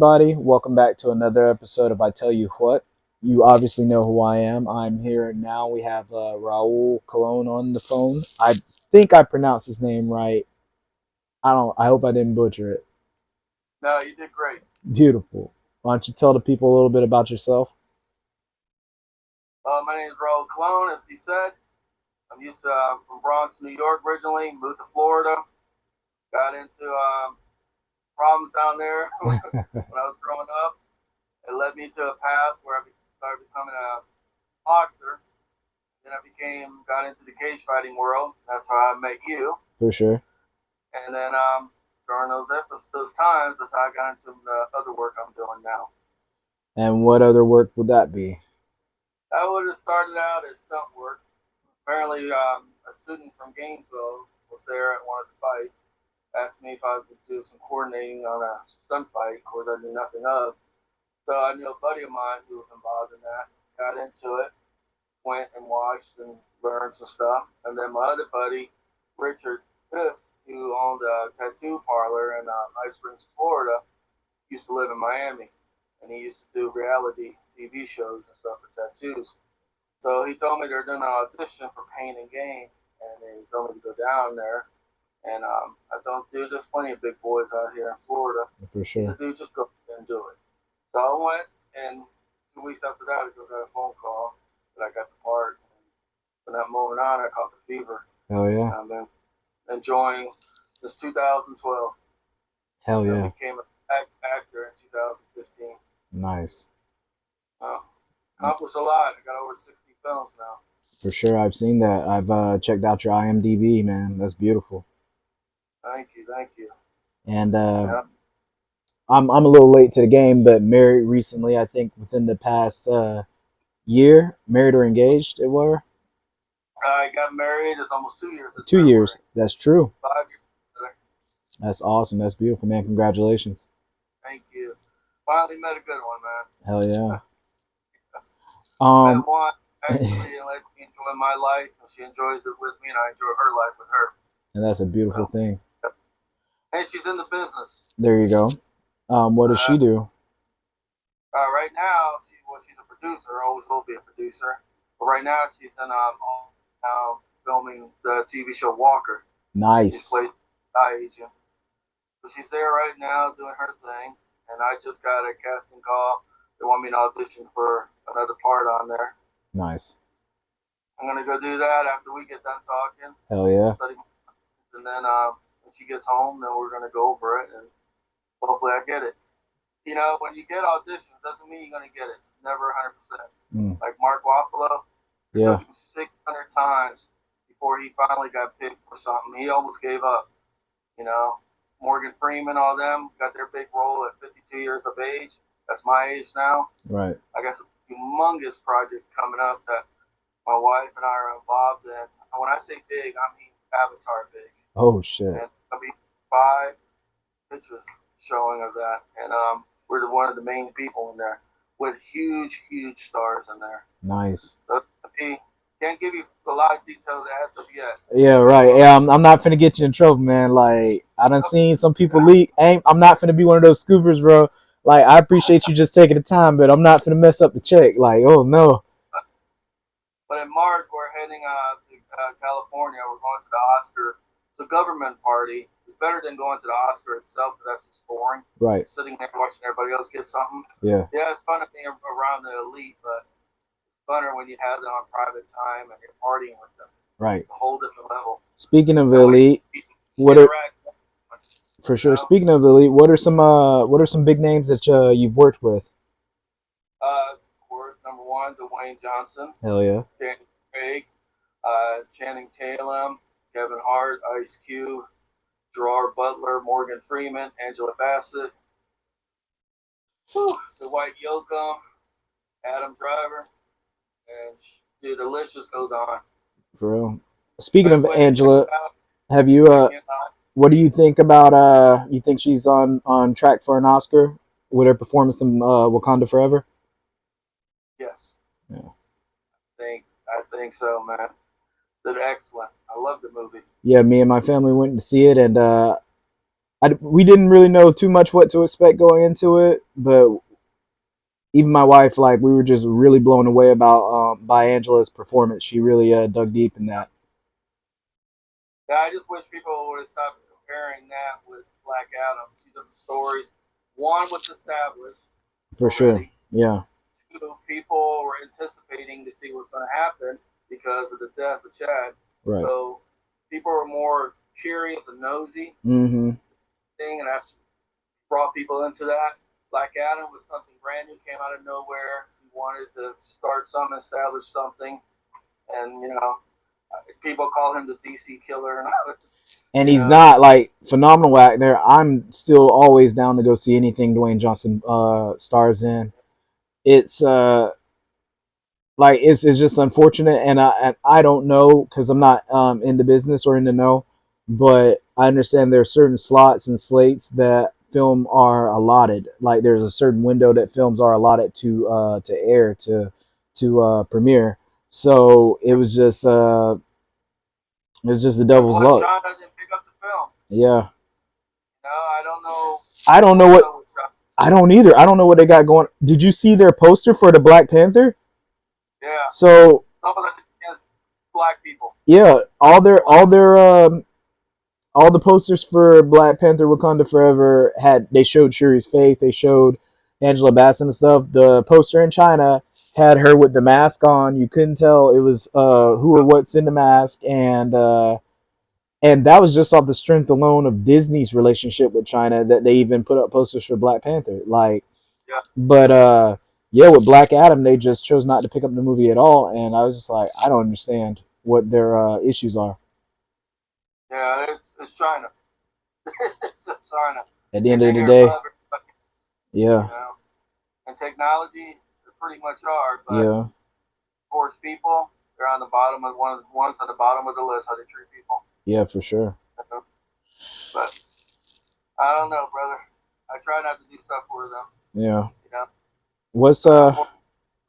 everybody? Welcome back to another episode of I Tell You What. You obviously know who I am. I'm here now. We have Raul Colon on the phone. I think I pronounced his name right. I don't. I hope I didn't butcher it. No, you did great. Beautiful. Why don't you tell the people a little bit about yourself? My name is Raul Colon, as he said. I'm from Bronx, New York originally, moved to Florida, got into problems down there when I was growing up. It led me to a path where I started becoming a boxer. Then got into the cage fighting world. That's how I met you. For sure. And then during those times, that's how I got into the other work I'm doing now. And what other work would that be? I would have started out as stunt work. Apparently, a student from Gainesville was there at one of the fights, asked me if I could do some coordinating on a stunt fight, of course I knew nothing of. So I knew a buddy of mine who was involved in that, got into it, went and watched and learned some stuff. And then my other buddy, Richard Fisk, who owned a tattoo parlor in Ice Springs, Florida, used to live in Miami. And he used to do reality TV shows and stuff for tattoos. So he told me they're doing an audition for Pain and Gain, and he told me to go down there. And I told him, dude, there's plenty of big boys out here in Florida. For He said, sure. dude, just go and do it. So I went, and 2 weeks after that, I got a phone call that I got the part. And from that moment on, I caught the fever. Hell And yeah. I've been enjoying since 2012. Hell I yeah. became an actor in 2015. Nice. Uh, Accomplished a lot. I got over 60 films now. For sure. I've seen that. I've checked out your IMDb, man. That's beautiful. Thank you, thank you. And Yeah. I'm a little late to the game, but married recently. I think within the past year, married or engaged, it were I got married. It's almost 2 years this 2 years. February. That's true. 5 years today. That's awesome. That's beautiful, man. Congratulations. Thank you. Finally met a good one, Hell yeah. man. Met Um, one and actually lets me enjoy my life, and she enjoys it with me, and I enjoy her life with her. that's a beautiful So, thing. and she's in the business. There you go. What does Uh, she do? right now, she's a producer. Always will be a producer. But right now, she's in filming the TV show Walker. She's Nice. played a agent. So she's there right now doing her thing, and I just got a casting call. They want me to audition for another part on there. Nice. I'm gonna go do that after we get done talking, Hell yeah. study, and then when she gets home, then we're gonna go over it, and hopefully I get it. You know, when you get auditions, doesn't mean you're gonna get it. It's never 100%. Mm. Like Mark Waffalo, it Yeah. took him 600 times before he finally got picked for something. He almost gave up. You know, Morgan Freeman, all them got their big role at 52 years of age. That's my age now. Right. I got some humongous projects coming up that my wife and I are involved in. And when I say big, I mean Avatar big. Oh shit. And there'll be 5 pictures showing of that. And one of the main people in there with huge, huge stars in there. Nice. So can't give you a lot of details as of yet. Yeah. Right. Yeah. I'm not finna get you in trouble, man. Like I done seen some people leak. I'm not finna be one of those scoopers, bro. Like I appreciate you just taking the time, but I'm not finna mess up the check. Like, oh no. But in March, we're heading to California. We're going to the Oscar. It's a government party. It's better than going to the Oscar itself, because that's just boring. Right. Sitting there watching everybody else get something. Yeah. Yeah, it's fun to be around the elite, but it's funner when you have them on private time and you're partying with them. Right. It's a whole different level. Speaking of the That way elite, you what are interact. for You sure? know? Speaking of the elite, what are some big names that you've worked with? Of course, number one, Dwayne Johnson, Hell yeah. Danny Craig, Channing Tatum, Kevin Hart, Ice Cube, Gerard Butler, Morgan Freeman, Angela Bassett, Dwight Yoakam, Adam Driver, and dude, the list just goes on. For real. Speaking Best of way to check Angela, it out, have you check it out. what do you think about you think she's on track for an Oscar with her performance in Wakanda Forever? Yes, Yeah. I think so, man. Did excellent. I love the movie. Yeah, me and my family went to see it, and we didn't really know too much what to expect going into it, but even my wife, like, we were just really blown away about by Angela's performance. She really dug deep in that. Yeah, I just wish people would have stopped comparing that with Black Adam. Two different stories. One was established For sure. already. Yeah. Two, people were anticipating to see what's going to happen because of the death of Chad. Right. So people were more curious and nosy Mm-hmm. thing, and that's brought people into that. Black Adam was something brand new, came out of nowhere. He wanted to start something, establish something, and people call him the DC killer and all this. And You he's know, not like phenomenal actor. I'm still always down to go see anything Dwayne Johnson stars in. It's like it's just unfortunate, and I don't know because I'm not in the business or in the know, but I understand there are certain slots and slates that film are allotted. Like there's a certain window that films are allotted to air to premiere. So it was just the it devil's was luck. China didn't pick up the film. Yeah, No, I don't know I don't know what's what up with China. I don't either. I don't know what they got going. Did you see their poster for the Black Panther? Yeah, So some of it against black people. yeah, Black. all the posters for Black Panther Wakanda Forever had they showed Shuri's face, they showed Angela Bassett and stuff. The poster in China had her with the mask on. You couldn't tell it was who or what's in the mask, and that was just off the strength alone of Disney's relationship with China that they even put up posters for Black Panther. Like, Yeah, but yeah, with Black Adam, they just chose not to pick up the movie at all, and I was just like, I don't understand what their issues are. yeah, it's China. It's China. At the They end of think the they're day, above everybody, yeah, you know. And technology, they pretty much are, but yeah, of course, people, they're on the bottom of one of the ones at the bottom of the list how they treat people. yeah, for sure. You know? But I don't know, brother. I try not to do stuff for them. Yeah. You know, What's but unfortunately,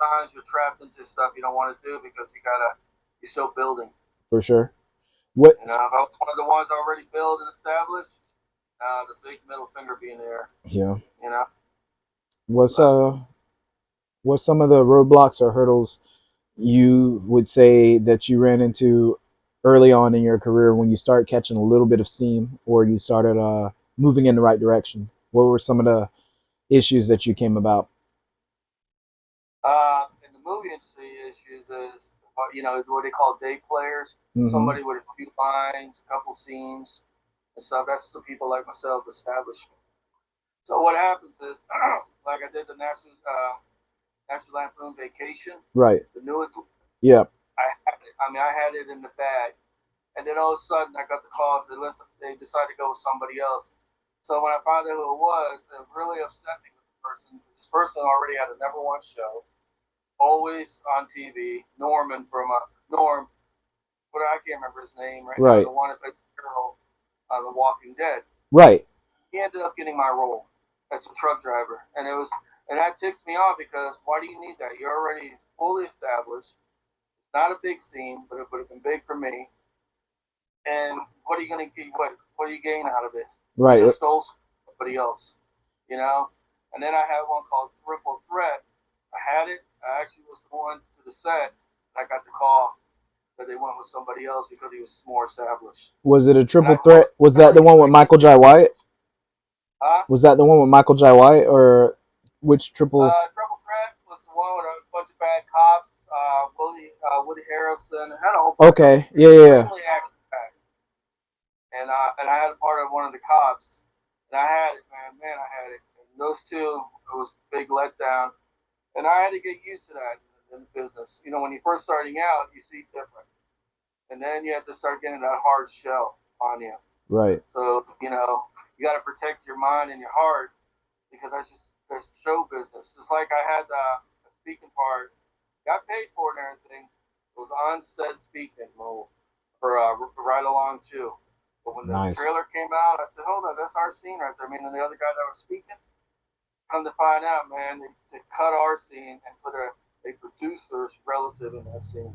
sometimes you're trapped into stuff you don't want to do because you're still building. for sure. What You know, if I was one of the ones already built and established, the big middle finger being there. yeah. You know, What's but what's some of the roadblocks or hurdles you would say that you ran into early on in your career when you start catching a little bit of steam or you started moving in the right direction? What were some of the issues that you came about? in the movie industry, issues is what they call day players. Mm-hmm. Somebody with a few lines, a couple scenes, and stuff. That's the people like myself establish. So what happens is, like I did the National Lampoon Vacation, Right. the newest. Yeah. I had it in the bag, and then all of a sudden I got the call. They listen. They decided to go with somebody else. So when I found out who it was, it really upset me with the person. This person already had a number one show, always on TV. Norm, but I can't remember his name right now. Right. The one that played Carol on The Walking Dead. Right. He ended up getting my role as a truck driver, and that ticks me off because why do you need that? You're already fully established. It's not a big scene, but it would have been big for me. And what are you gonna get? What are you getting out of it? You Right. just stole somebody else, you know. And then I had one called Triple Threat. I had it. I actually was going to the set. And I got the call that they went with somebody else because he was more established. Was it a And triple I told threat? him Was that the early, one so with I can't Michael say Jai too White? much. Huh? Was that the one with Michael Jai White or which triple? Triple Threat was the one with a bunch of bad cops. Woody Harrelson. It had a whole bunch of Okay. Yeah. Yeah. Yeah. extremely action packed. And I had a part of one of the cops. And I had it, man. I had it. And those two, it was a big letdown. And I had to get used to that in the business. You know, when you're first starting out, you see different. And then you have to start getting that hard shell on you. Right. So, you got to protect your mind and your heart because that's show business. Just like I had a speaking part, got paid for it and everything. It was on set speaking for Ride Along too. But when the Nice. trailer came out, I said, "Hold on, that's our scene right there." I mean, and the other guy that was speaking, come to find out, man, they cut our scene and put a producer's relative in that scene.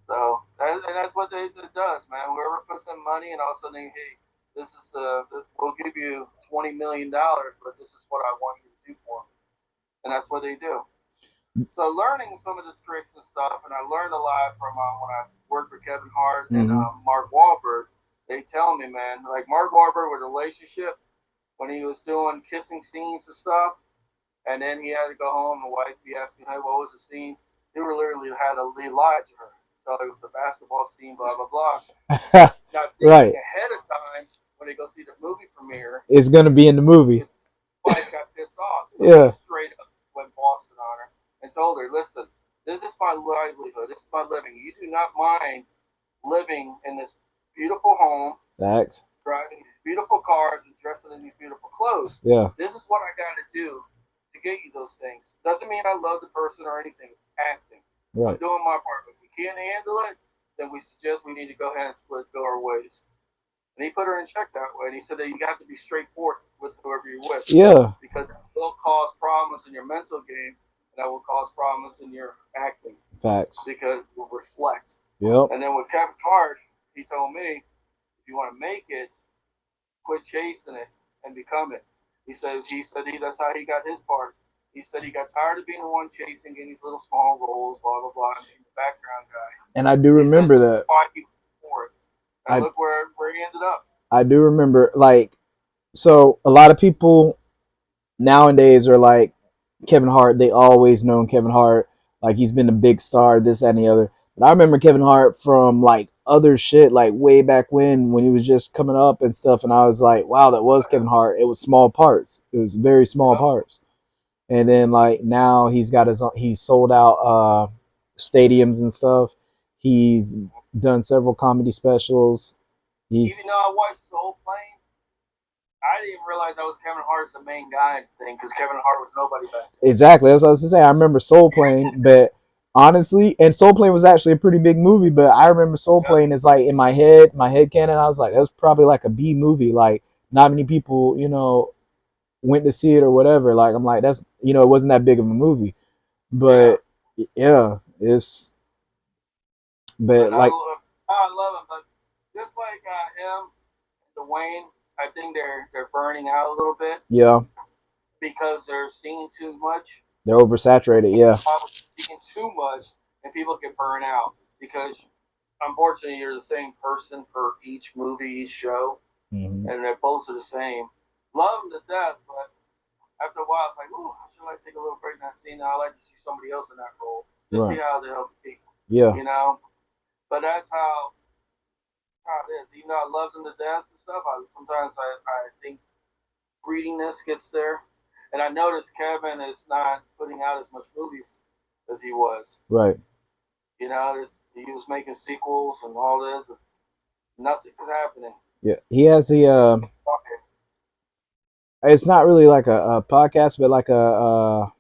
So and that's what it does, man. Whoever puts in money and all of a sudden, hey, This is we'll give you $20 million, but this is what I want you to do for them, and that's what they do. So learning some of the tricks and stuff, and I learned a lot from when I worked with Kevin Hart and Mm-hmm. Mark Wahlberg. They tell me, man, like Mark Wahlberg with a relationship when he was doing kissing scenes and stuff, and then he had to go home. The wife be asking, "Hey, what was the scene?" He literally had to lie to her. So it was the basketball scene, blah blah blah. Not thinking Right. ahead of time when they go see the movie premiere, It's gonna be in the movie. his wife got pissed off. So he Yeah. straight up went Boston on her and told her, "Listen, this is my livelihood. This is my living. You do not mind living in this beautiful home, Facts. driving these beautiful cars, and dressing in these beautiful clothes. Yeah. This is what I got to do to get you those things. Doesn't mean I love the person or anything. Acting. I'm Right. doing my part. If we can't handle it, then we suggest we need to go ahead and split, go our ways." And he put her in check that way. And he said that you got to be straightforward with whoever you're with, Yeah. because that will cause problems in your mental game, and that will cause problems in your acting Facts. because it will reflect. Yep. And then with Kevin Hart, he told me, if you want to make it, quit chasing it and become it. That's how he got his part. He said he got tired of being the one chasing, getting these little small roles, blah blah blah, and being the background guy. And I do He said remember this is that. why he went for it. And I look where he ended up. I do remember, like, so a lot of people nowadays are like Kevin Hart. They always known Kevin Hart, like he's been a big star, this, that, and the other. But I remember Kevin Hart from like other shit, like way back when he was just coming up and stuff. And I was like, wow, that was Kevin Hart. It was small parts. It was very small Yep. parts. And then like now he's sold out stadiums and stuff. He's done several comedy specials. He's Even though I watched Soul Plane, I didn't realize that was Kevin Hart as the main guy thing because Kevin Hart was nobody back then. Exactly. That's what I was to say. I remember Soul Plane, but honestly, and Soul Plane was actually a pretty big movie. But I remember Soul Yep. Plane is like in my head canon. I was like, that's probably like a B movie. Like not many people, went to see it or whatever. Like I'm like, that's it wasn't that big of a movie. Yeah. But yeah, it's but But like I love him. But just like him, Dwayne, I think they're burning out a little bit yeah, because they're seeing too much. they're oversaturated. Yeah, Seeing too much, and people get burned out because unfortunately you're the same person for each movie, each show, mm-hmm. and they're both the same. Love them to death, but after a while, it's like, ooh, I should like take a little break in that scene. Now I like to see somebody else in that role. Just Right. see how they help people, Yeah. you know. But that's how it is. Even though I love them to death and stuff, sometimes I think greediness gets there. And I noticed Kevin is not putting out as much movies as he was. Right. He was making sequels and all this. And nothing was happening. Yeah. He has the it's not really like a podcast, but like a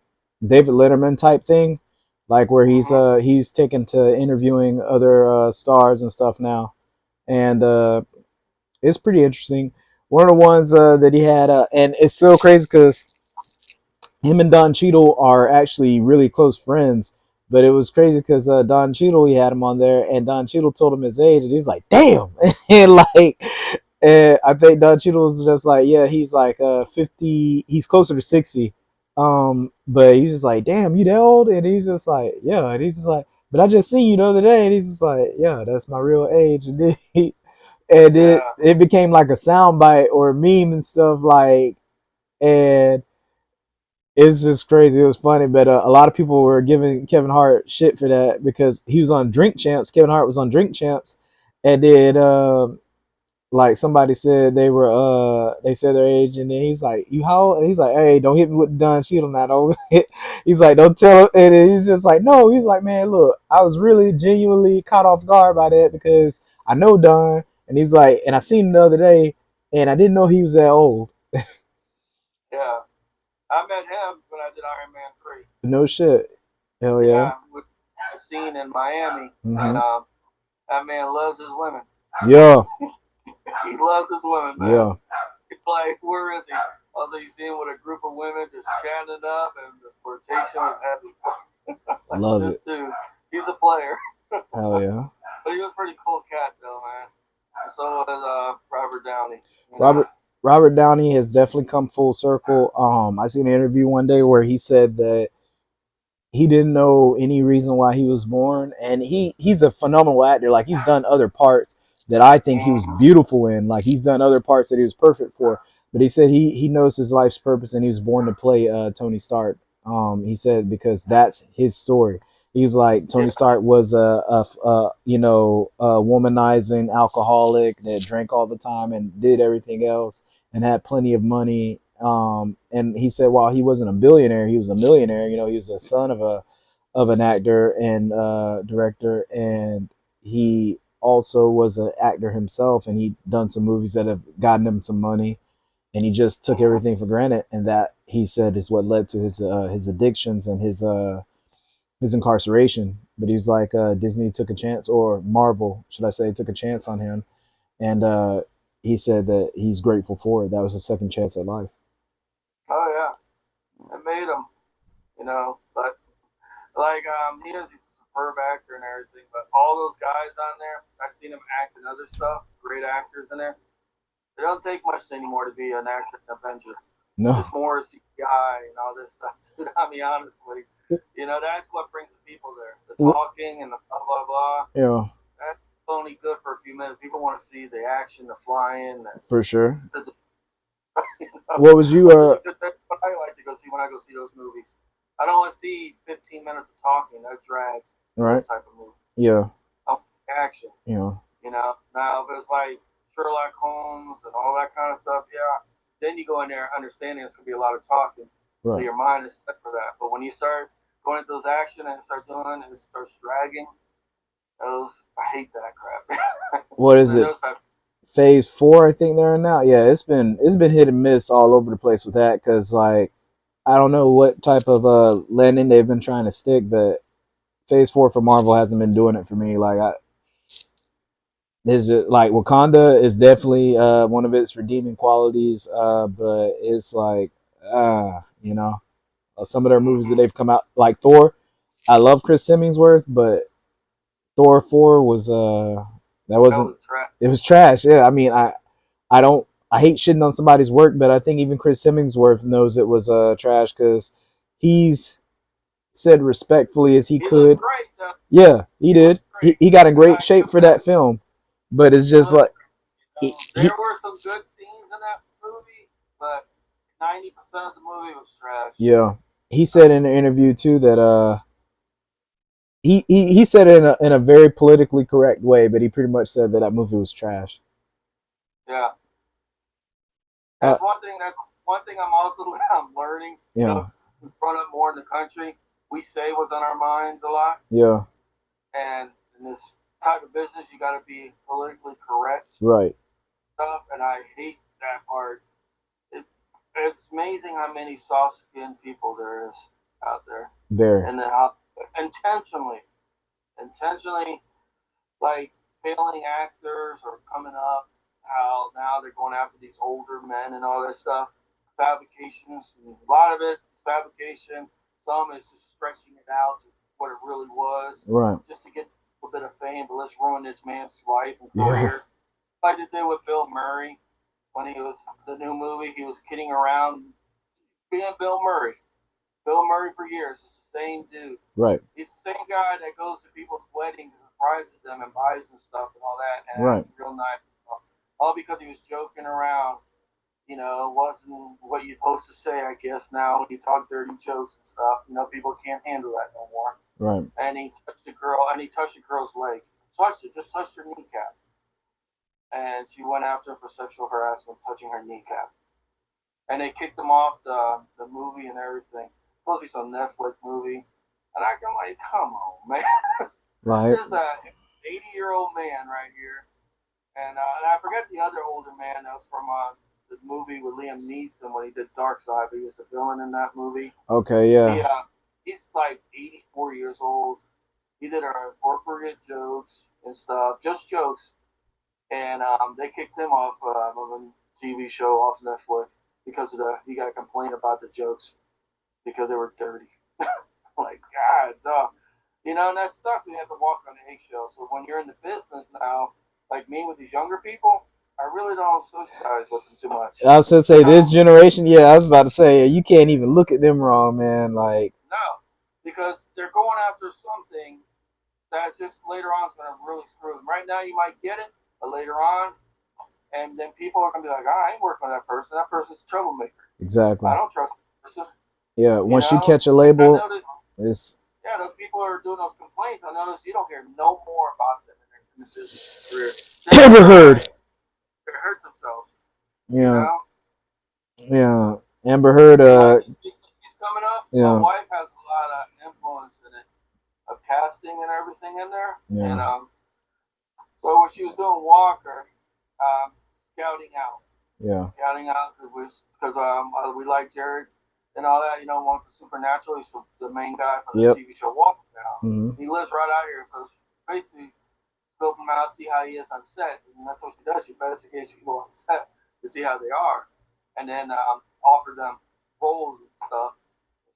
David Letterman type thing, like where Mm-hmm. he's taken to interviewing other stars and stuff now, and it's pretty interesting. One of the ones that he had, and it's so crazy because him and Don Cheadle are actually really close friends. But it was crazy because Don Cheadle, he had him on there, and Don Cheadle told him his age, and he was like, "Damn!" and like, and I think Don Cheadle was just like, "Yeah, he's like 50. He's closer to 60." But he's just like, "Damn, you that old?" And he's just like, "Yeah." And he's just like, "But I just seen you the other day," and he's just like, "Yeah, that's my real age." And then and Yeah. it became like a soundbite or a meme and stuff like, and it's just crazy. It was funny, but a lot of people were giving Kevin Hart shit for that because he was on Drink Champs. Kevin Hart was on Drink Champs, and then like somebody said they said their age, and then he's like, "You how old?" And he's like, "Hey, don't hit me with the Don Cheadle now." He's like, "Don't tell him." And he's just like, "No." He's like, "Man, look, I was really genuinely caught off guard by that because I know Don." And he's like, "And I seen him the other day, and I didn't know he was that old." Yeah. I met him when I did Iron Man 3. No shit. Hell yeah. Yeah. With a scene in Miami. And Mm-hmm. that man loves his women. Yeah. He loves his women, man. Yeah. He's like, where is he? Also, you see him with a group of women just chatting it up, and the flirtation was heavy. Like, Love this it. dude, he's a player. Hell yeah. But he was a pretty cool cat, though, man. So is Robert Downey. You know. Robert Robert Downey has definitely come full circle. I seen an interview one day where he said that he didn't know any reason why he was born, and he's a phenomenal actor. Like he's done other parts that I think he was Mm-hmm. beautiful in. Like he's done other parts that he was perfect for. But he said he knows his life's purpose, and he was born to play Tony Stark. He said because that's his story. He's like Yeah. Tony Stark was a womanizing alcoholic that drank all the time and did everything else and had plenty of money. And he said while he wasn't a billionaire, he was a millionaire. You know, he was a son of an actor and director, and he also was an actor himself, and he done some movies that have gotten him some money, and he just took everything for granted, and that he said is what led to his addictions and his incarceration. But he's like Disney took a chance, or Marvel, should I say, took a chance on him, and he said that he's grateful for it. That was a second chance at life. Oh yeah. It made him. You know, but like he is he's a superb actor and everything. But all those guys on there, I've seen him act in other stuff. Great actors in there. It don't take much anymore to be an actor in Avenger. No, It's more CGI and all this stuff. Dude, I mean, honestly, you know, that's what brings the people there. The talking and the blah blah blah. you know, That's only good for a few minutes. People want to see the action, the flying, for sure. the you know, What was you? that's what I like to go see when I go see those movies. I don't want to see 15 minutes of talking. That drags Right? those type of movies. Yeah, I want action. you know, You know, now if it's like Sherlock Holmes and all that kind of stuff, yeah, then you go in there understanding it's gonna be a lot of talking, so right. your mind is set for that. But when you start going into those action and start doing and it starts dragging, those I hate that crap. What is it? Those type, Phase four, I think they're in now. Yeah, it's been hit and miss all over the place with that because like I don't know what type of landing they've been trying to stick, but Phase four for Marvel hasn't been doing it for me. Like I, is it like Wakanda is definitely one of its redeeming qualities, but it's like you know, some of their movies that mm-hmm. they've come out like Thor. I love Chris Hemsworth, but Thor 4 was that That wasn't, was trash. it was trash. Yeah, I mean I don't, I hate shitting on somebody's work, but I think even Chris Hemsworth knows it was trash cuz he's said respectfully as he He looked could. great. Yeah, he He looked did. great. He got in You great gotta shape give him for that. that film. But it's He just looked like great. You know, he there were some good scenes in that movie, but 90% of the movie was trash. yeah. He said in an interview too that he said it in a very politically correct way, but he pretty much said that that movie was trash. Yeah. Uh, That's one thing. That's one thing I'm also I'm learning. You know, yeah, we've grown up more in the country. We say what's on our minds a lot, yeah, and in this type of business, you got to be politically correct right. stuff. And I hate that part. It, it's amazing how many soft-skinned people there is out there, There. and how intentionally, intentionally, like failing actors or coming up. How now they're going after these older men and all that stuff. Fabrications, a lot of it is fabrication. Some is just stretching it out to what it really was, Right. just to get a little bit of fame. But let's ruin this man's life and Yeah. career. Like they did with Bill Murray when he was the new movie. He was kidding around being Bill Murray. Bill Murray for years is the same dude. Right. He's the same guy that goes to people's weddings and surprises them and buys them stuff and all that and Right. acts real nice. All because he was joking around. You know, it wasn't what you're supposed to say, I guess, now when you talk dirty jokes and stuff. You know, people can't handle that no more. Right. And he touched the girl, and he touched the girl's leg. Touched it, just touched her kneecap. And she went after him for sexual harassment, touching her kneecap. And they kicked him off the movie and everything. It's supposed to be some Netflix movie. And I'm like, come on, man. Like This is a 80-year-old man right here. And I forget the other older man that was from the movie with Liam Neeson when he did Dark Side, but he was the villain in that movie. okay, He yeah. he's like 84 years old. He did our appropriate jokes and stuff, just jokes, and they kicked him off of a TV show off Netflix because of the he got a complaint about the jokes because they were dirty. Like God, you know, and that sucks when you have to walk on the eggshells. So when you're in the business now, like me with these younger people, I really don't socialize with them too much. I was gonna say this generation. Yeah, I was about to say you can't even look at them wrong, man. Like, No, because they're going after something that's just later on is going to really screw them. Right now, you might get it, but later on, and then people are going to be like, oh, I ain't working with that person. That person's a troublemaker. exactly. I don't trust that person. Yeah, You once you know, catch a like I label, noticed, it's yeah, those people who are doing those complaints. I noticed you don't hear no more about them in the business career. They ever die, heard. they hurt themselves. You Yeah, know, yeah. Amber Heard. and like this big movie's coming up, my Yeah, wife has a lot of influence in it of casting and everything in there, and yeah, so when she was doing Walker, scouting out, yeah. because we like Jared and all that. You know, one for Supernatural, he's the main guy for the Yep. TV show Walker now. Hmm. He lives right out here, so basically scope him out, see how he is on set, and that's what she does. She investigates people on set to see how they are, and then offer them roles and stuff.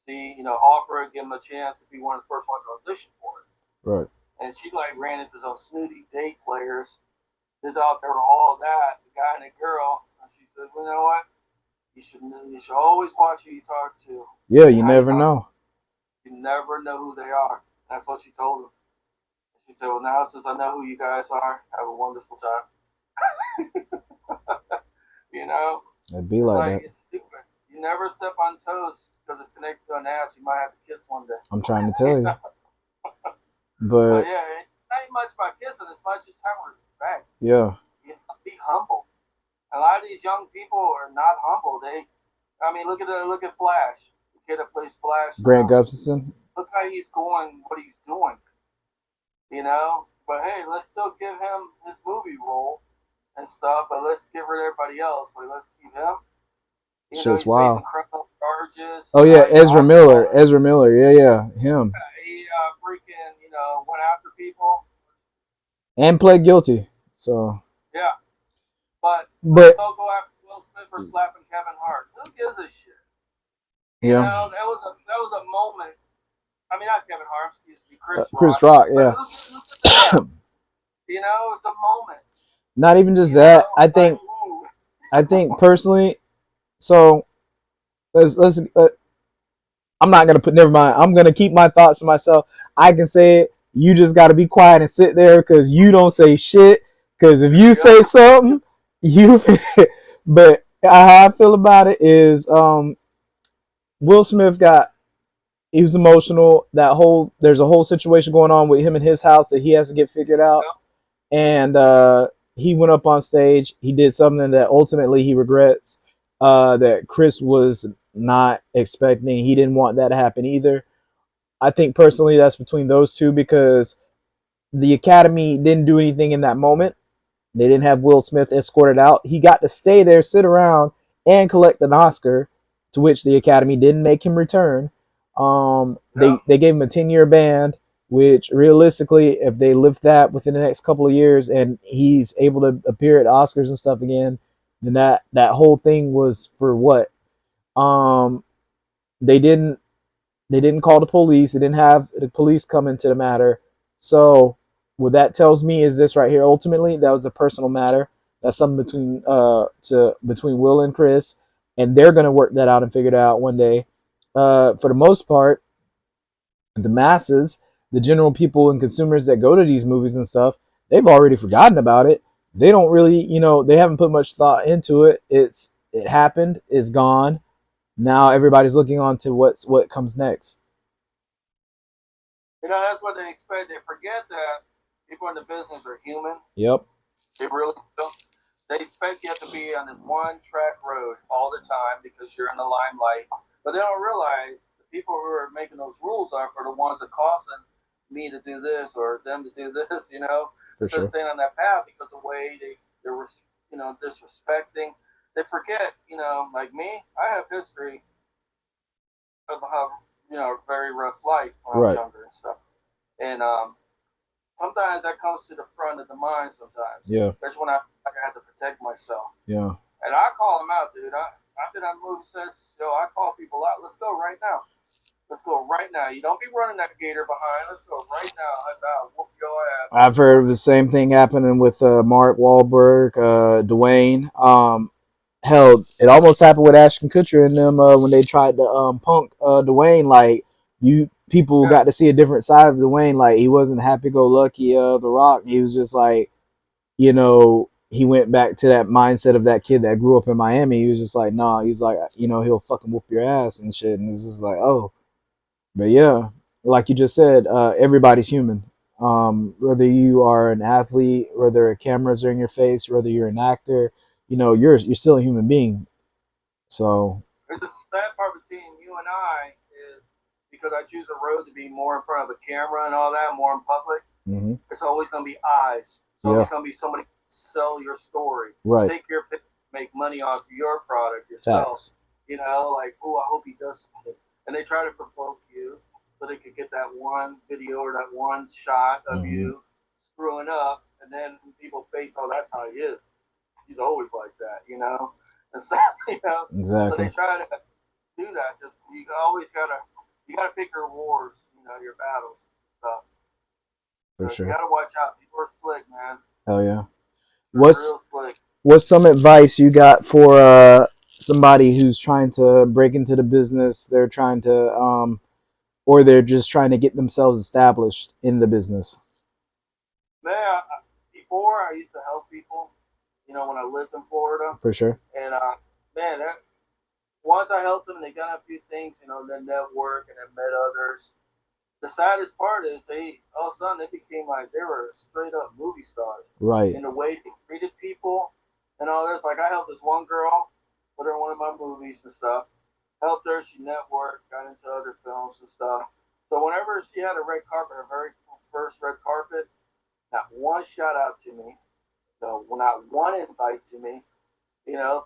See, offer, give them a chance to be one of the first ones to audition for it. Right. And she like ran into some snooty date players. Did out there all that, the guy and the girl, and she said, well, you know what? You should always watch who you talk to. Yeah, And you how you never talk to know. them. You never know who they are. That's what she told him. She said, well, now since I know who you guys are, have a wonderful time. you know, It'd be it's like like that. it's stupid. You never step on toes because it's connected to an ass. You might have to kiss one day. I'm trying to tell you, But but yeah, it ain't much about kissing. It's much just having respect. yeah, Be humble. A lot of these young people are not humble. I mean, look at Flash, the kid that plays Flash Grant now. Gustafson. Look how he's going, what he's doing. But hey, let's still give him his movie role and stuff. But let's get rid of everybody else. Like, let's keep him. Shit's He's facing wild. criminal charges. Oh yeah, He's Ezra Miller. alcoholic. Ezra Miller. Yeah, yeah, him. He freaking went after people. And pled guilty. So, Yeah, but let's but all go after Will Smith for slapping Kevin Hart. Who gives a shit? yeah, That was a moment. I mean, not Kevin Hart, excuse me, Chris Chris Rock. Rock. But Yeah. who gives a damn? It's a moment. Not even just You that. know, like, ooh. I think personally. So let's. I'm not gonna put. Never mind. I'm gonna keep my thoughts to myself. I can say it. You just got to be quiet and sit there because you don't say shit. Because if you say something, you. But how I feel about it is, Will Smith got. He was emotional. There's a whole situation going on with him in his house that he has to get figured out. And he went up on stage. He did something that ultimately he regrets. That Chris was not expecting. He didn't want that to happen either. I think personally that's between those two because the Academy didn't do anything in that moment. They didn't have Will Smith escorted out. He got to stay there, sit around, and collect an Oscar, to which the Academy didn't make him return. They gave him a 10-year ban, which realistically, if they lift that within the next couple of years and he's able to appear at Oscars and stuff again, then that whole thing was for what? Um, they didn't they didn't call the police. They didn't have the police come into the matter. So what that tells me is this right here. Ultimately, that was a personal matter. That's something between Will and Chris, and they're gonna work that out and figure it out one day. For the most part, the masses, the general people and consumers that go to these movies and stuff, they've already forgotten about it. They don't really, they haven't put much thought into it. It happened. It's gone. Now everybody's looking on to what comes next. That's what they expect. They forget that people in the business are human. Yep. They really don't. They expect you have to be on this one track road all the time because you're in the limelight. But they don't realize the people who are making those rules are the ones that causing me to do this or them to do this, For instead sure. of staying on that path because the way they're disrespecting. They forget, like me, I have history of how, very rough life when I was Right. younger and stuff. And sometimes that comes to the front of the mind sometimes. Yeah. That's when I had to protect myself. Yeah. And I call them out, dude. I've been on movie sets, I call people out. Let's go right now. Let's go right now. You don't be running that gator behind. Let's go right now. Let's out. Whoop your ass. I've heard of the same thing happening with Mark Wahlberg, Dwayne. Hell, it almost happened with Ashton Kutcher and them when they tried to punk Dwayne. Like you, people Yeah. got to see a different side of Dwayne. Like he wasn't happy-go-lucky, The Rock. He was just like, he went back to that mindset of that kid that grew up in Miami. He was just like, nah. He's like, he'll fucking whoop your ass and shit. And it's just like, oh, but yeah, like you just said, everybody's human. Whether you are an athlete, whether cameras are in your face, whether you're an actor, you're still a human being. So, The sad part between you and I is because I choose a road to be more in front of the camera and all that, more in public. mm-hmm. It's always going to be eyes. It's Yeah, always going to be somebody sell your story, right. take your picture, make money off your product yourself. Facts. Like, oh, I hope he does something. And they try to provoke you so they could get that one video or that one shot of Mm-hmm. you screwing up. And then people face, oh, that's how he is. He's always like that. And so, so they Exactly. try to do that. Just you always gotta pick your wars, your battles and stuff. For So you sure. gotta watch out. People are slick, man. Hell yeah. They're What's real slick. what's some advice you got for somebody who's trying to break into the business? They're trying to or they're just trying to get themselves established in the business. Man, before I used to help people, when I lived in Florida, For sure. and man, once I helped them, they got a few things, then network and then met others. The saddest part is all of a sudden they became like they were straight up movie stars Right. in the way they treated people and all this. Like I helped this one girl, put her in one of my movies and stuff. Helped her, she networked, got into other films and stuff. So whenever she had a red carpet, her very first red carpet, not one shout out to me, no, not one invite to me.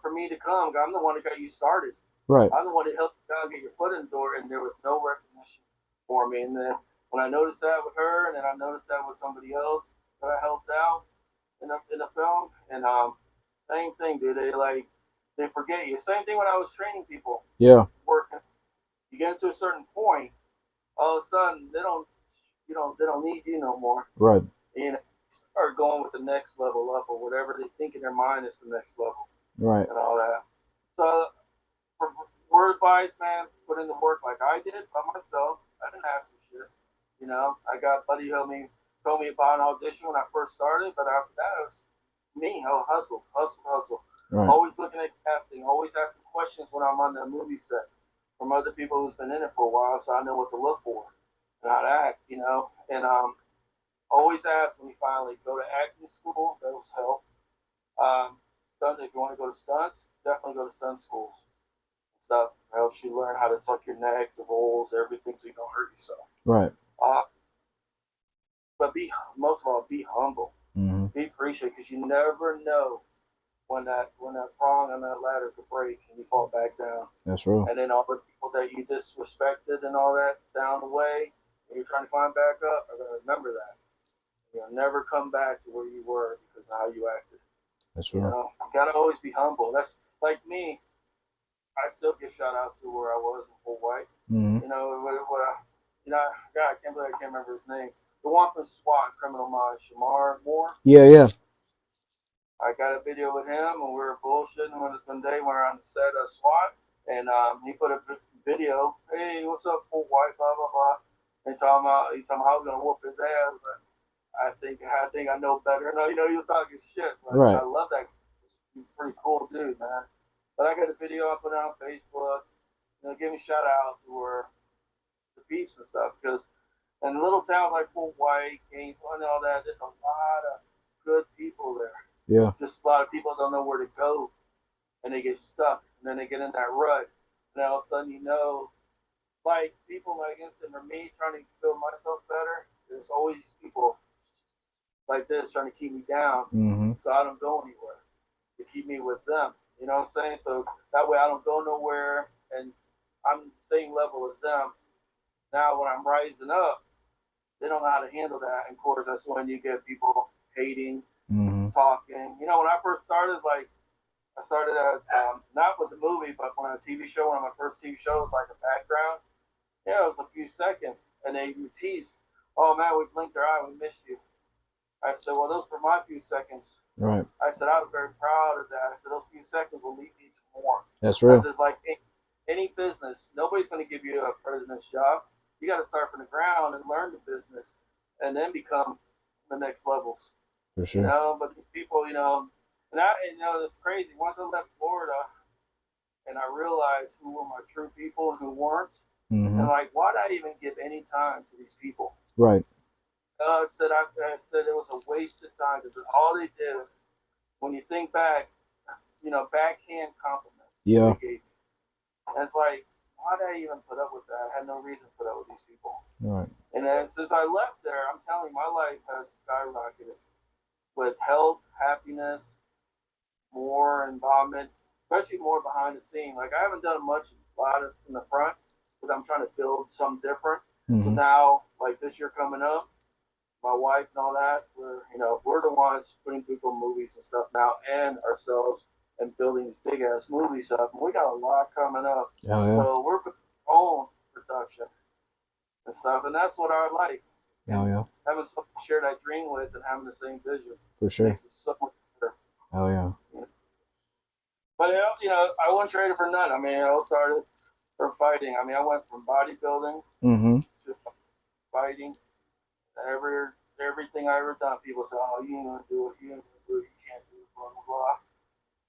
For me to come, I'm the one that got you started. Right. I'm the one that helped you down get your foot in the door, and there was no recognition for me. And then when I noticed that with her, and then I noticed that with somebody else that I helped out in the film, and same thing, dude. They forget you. Same thing when I was training people Yeah. working. You get to a certain point, all of a sudden they don't need you no more. Right. Start going with the next level up or whatever they think in their mind is the next level Right. and all that. So for word advice, man, put in the work like I did by myself. I didn't ask for shit. I got a buddy who told me about an audition when I first started, but after that it was me. Oh, hustle, hustle, hustle. Right. Always looking at casting, always asking questions when I'm on the movie set from other people who's been in it for a while, so I know what to look for and how to act. And always ask when you finally go to acting school. That'll help. Stunt, if you want to go to stunts, definitely go to stunt schools. Stuff helps you learn how to tuck your neck, the rolls, everything, so you don't hurt yourself. Right. Uh, but most of all, be humble, Mm-hmm. be appreciative, because you never know when that prong on that ladder could break and you fall back down, That's real. and then all the people that you disrespected and all that down the way, and you're trying to climb back up, are gonna remember that. You'll never come back to where you were because of how you acted. That's You real. know, you gotta always be humble. That's like me. I still give shout outs to where I was in Full White. Mm-hmm. God, I can't believe I can't remember his name. The one from SWAT, Criminal Minds, Shamar Moore. Yeah. Yeah. I got a video with him, and we were bullshitting one day when we were on the set of SWAT, and he put a video. Hey, what's up, Full White? Blah blah blah. And he told me I was gonna whoop his ass, but I think I know better. No, he was talking shit, but Right. I love that. He's a pretty cool dude, man. But I got a video I put on Facebook. Give me shout outs to where the beefs and stuff because in little towns like Fort White, Gainesville, and all that, there's a lot of good people there. Yeah. Just a lot of people don't know where to go, and they get stuck, and then they get in that rut, and all of a sudden like people like instant or me trying to build myself better. There's always people like this trying to keep me down, Mm-hmm. so I don't go anywhere. To keep me with them. You know what I'm saying? So that way I don't go nowhere and I'm the same level as them. Now when I'm rising up, they don't know how to handle that. And of course that's when you get people hating, Mm-hmm. talking. When I first started, like I started as not with the movie, but when a TV show, one of my first TV shows, like a background. Yeah, it was a few seconds, and they teased, "Oh man, we blinked our eye, we missed you." I said, "Well, those were my few seconds." Right. I said, "I was very proud of that." I said, "Those few seconds will lead me to more." That's I real. said, "It's like any business. Nobody's going to give you a president's job. You got to start from the ground and learn the business, and then become the next levels." For sure. But these people, it's crazy. Once I left Florida, and I realized who were my true people and who weren't, and Mm-hmm. like, why did I even give any time to these people? Right. I said it was a waste of time because all they did was, when you think back, backhand compliments Yeah. they gave me. And it's like, why did I even put up with that? I had no reason to put up with these people. Right. And then since I left there, I'm telling you, my life has skyrocketed with health, happiness, more involvement, especially more behind the scene. Like I haven't done much, a lot of in the front, because I'm trying to build something different. So Mm-hmm. now, like this year coming up, my wife and all that, we're the ones putting people in movies and stuff now, and ourselves, and building these big ass movies up. And we got a lot coming up, Oh yeah. so we're our own production and stuff, and that's what I like. Oh And yeah. having someone to share that dream with and having the same vision For sure. makes it so much better. Oh yeah. You know? But I wasn't traded for none. I mean, I started from fighting. I mean, I went from bodybuilding Mm-hmm. to fighting. Everything I ever done, people say, "Oh, you ain't gonna do it. You ain't gonna do it. You can't do it." Blah blah blah.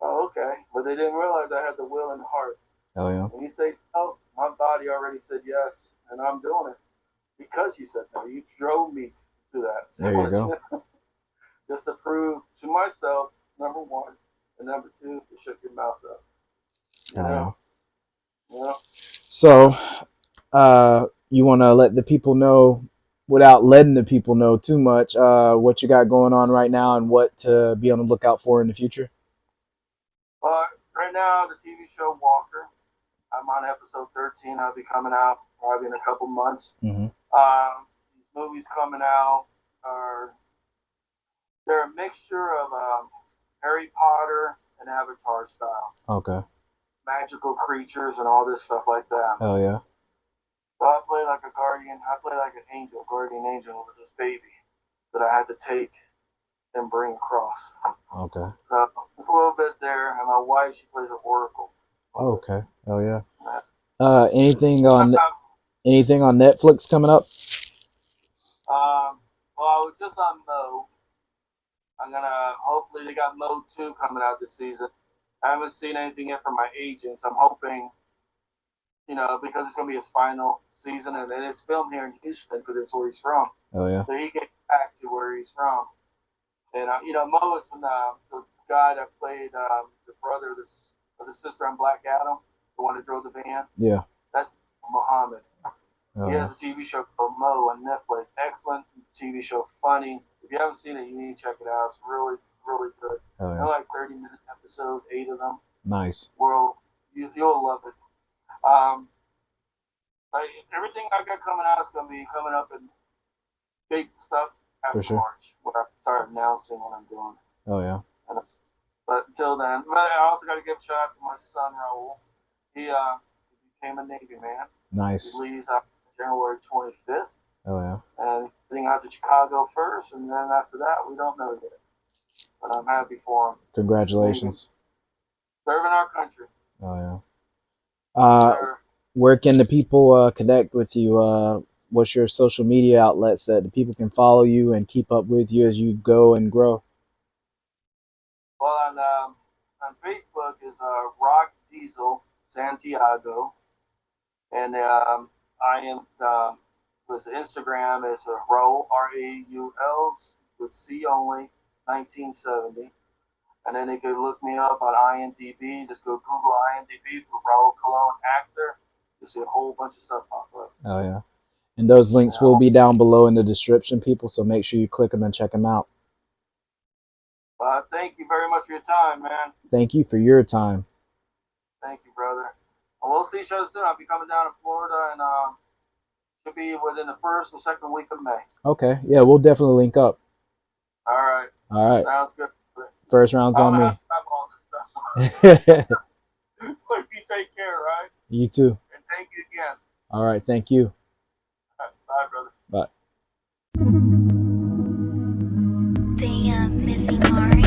Oh, okay, but they didn't realize I had the will and the heart. Oh yeah. When you say no, my body already said yes, and I'm doing it because you said no. You drove me to that. There you go. Just to prove to myself, number one, and number two, to shut your mouth up. You Oh yeah. know, you know. So, you want to let the people know, without letting the people know too much, what you got going on right now and what to be on the lookout for in the future? Right now, the TV show Walker. I'm on episode 13. I'll be coming out probably in a couple months. Mm-hmm. These movies coming out are they're a mixture of Harry Potter and Avatar style, Okay. magical creatures and all this stuff like that. Oh yeah. So I play like a guardian. I play like an angel, guardian angel with this baby that I had to take and bring across. Okay. So it's a little bit there. And my wife, she plays an oracle. Okay. Oh yeah. Uh, Anything on Sometimes, anything on Netflix coming up? well, I was just on Mo. I'm gonna hopefully they got Mo 2 coming out this season. I haven't seen anything yet from my agents. I'm hoping, because it's gonna be his final season, and it's filmed here in Houston because it's where he's from. Oh yeah. So he gets back to where he's from. And Mo is the guy that played the brother of the sister on Black Adam, the one that drove the van. Yeah. That's Muhammad. Oh He yeah. has a TV show called Mo on Netflix. Excellent TV show, funny. If you haven't seen it, you need to check it out. It's really, really good. Oh They're yeah. like 30-minute episodes, 8 of them. Nice. You'll love it. Um, like, everything I got coming out is going to be coming up in big stuff For after sure. March, where I start announcing what I'm doing. Oh yeah. But until then, I also got to give a shout out to my son Raul. He became a Navy man. He Nice. leaves on January 25th. Oh yeah. And heading out to Chicago first, and then after that, we don't know yet. But I'm happy for him. Congratulations. Serving our country. Oh yeah. Where can the people connect with you? What's your social media outlets that the people can follow you and keep up with you as you go and grow? Well, on Facebook is Rock Diesel Santiago, and I am with Instagram is Raul Raul with C only 1970. And then they could look me up on IMDb. Just go Google IMDb for Raul Colon actor. You'll see a whole bunch of stuff pop up. Oh yeah. And those links will be down below in the description, people. So make sure you click them and check them out. Thank you very much for your time, man. Thank you for your time. Thank you, brother. Well, we'll see each other soon. I'll be coming down to Florida, and should be within the first or second week of May. Okay. Yeah, we'll definitely link up. All right. All right. Sounds good. First round's I on don't know me. how to stop all this stuff. But you take care, right? You too. And thank you again. All right, thank you. Bye, brother. Bye. Damn, Missy Mars.